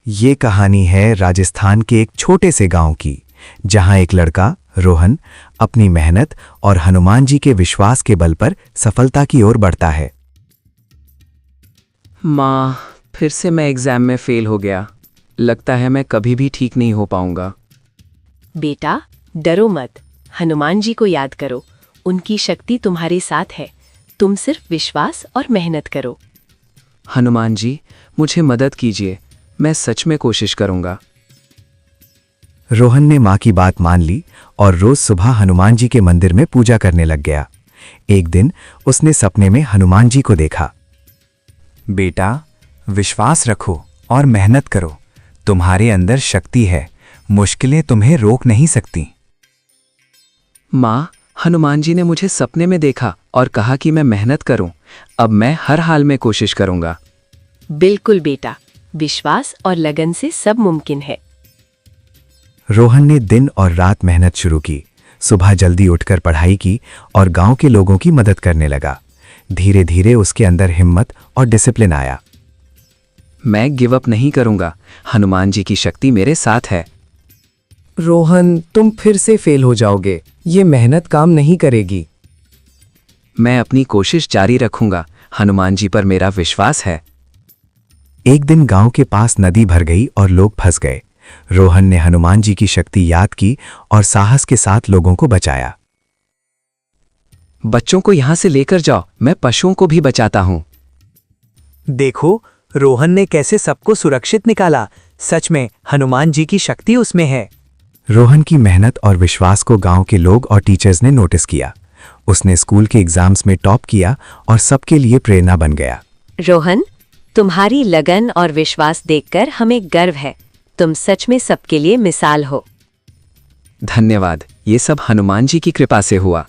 ये कहानी है राजस्थान के एक छोटे से गांव की, जहां एक लड़का रोहन अपनी मेहनत और हनुमान जी के विश्वास के बल पर सफलता की ओर बढ़ता है। माँ, फिर से मैं एग्जाम में फेल हो गया। लगता है मैं कभी भी ठीक नहीं हो पाऊंगा। बेटा, डरो मत। हनुमान जी को याद करो, उनकी शक्ति तुम्हारे साथ है। तुम सिर्फ विश्वास और मेहनत करो। हनुमान जी, मुझे मदद कीजिए। मैं सच में कोशिश करूंगा। रोहन ने मां की बात मान ली और रोज सुबह हनुमान जी के मंदिर में पूजा करने लग गया। एक दिन उसने सपने में हनुमान जी को देखा। बेटा, विश्वास रखो और मेहनत करो। तुम्हारे अंदर शक्ति है, मुश्किलें तुम्हें रोक नहीं सकती। माँ, हनुमान जी ने मुझे सपने में देखा और कहा कि मैं मेहनत करूं। अब मैं हर हाल में कोशिश करूंगा। बिल्कुल बेटा, विश्वास और लगन से सब मुमकिन है। रोहन ने दिन और रात मेहनत शुरू की। सुबह जल्दी उठकर पढ़ाई की और गांव के लोगों की मदद करने लगा। धीरे धीरे उसके अंदर हिम्मत और डिसिप्लिन आया। मैं गिव अप नहीं करूंगा। हनुमान जी की शक्ति मेरे साथ है। रोहन, तुम फिर से फेल हो जाओगे। ये मेहनत काम नहीं करेगी। मैं अपनी कोशिश जारी रखूंगा। हनुमान जी पर मेरा विश्वास है। एक दिन गांव के पास नदी भर गई और लोग फंस गए। रोहन ने हनुमान जी की शक्ति याद की और साहस के साथ लोगों को बचाया। बच्चों को यहां से लेकर जाओ, मैं पशुओं को भी बचाता हूं। देखो, रोहन ने कैसे सबको सुरक्षित निकाला। सच में हनुमान जी की शक्ति उसमें है। रोहन की मेहनत और विश्वास को गांव के लोग और टीचर्स ने नोटिस किया। उसने स्कूल के एग्जाम्स में टॉप किया और सबके लिए प्रेरणा बन गया। रोहन, तुम्हारी लगन और विश्वास देखकर हमें गर्व है। तुम सच में सबके लिए मिसाल हो। धन्यवाद। ये सब हनुमान जी की कृपा से हुआ।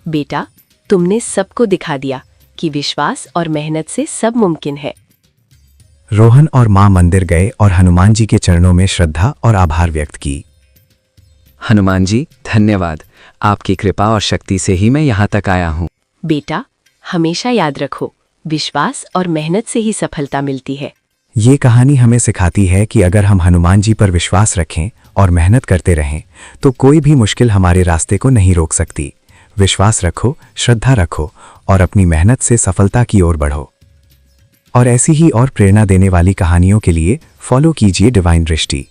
बेटा, तुमने सबको दिखा दिया कि विश्वास और मेहनत से सब मुमकिन है। रोहन और मां मंदिर गए और हनुमान जी के चरणों में श्रद्धा और आभार व्यक्त की। हनुमान जी, धन्यवाद। आपकी कृपा और शक्ति से ही मैं यहाँ तक आया हूँ। बेटा, हमेशा याद रखो, विश्वास और मेहनत से ही सफलता मिलती है। ये कहानी हमें सिखाती है कि अगर हम हनुमान जी पर विश्वास रखें और मेहनत करते रहें तो कोई भी मुश्किल हमारे रास्ते को नहीं रोक सकती। विश्वास रखो, श्रद्धा रखो और अपनी मेहनत से सफलता की ओर बढ़ो। और ऐसी ही और प्रेरणा देने वाली कहानियों के लिए फॉलो कीजिए डिवाइन दृष्टि।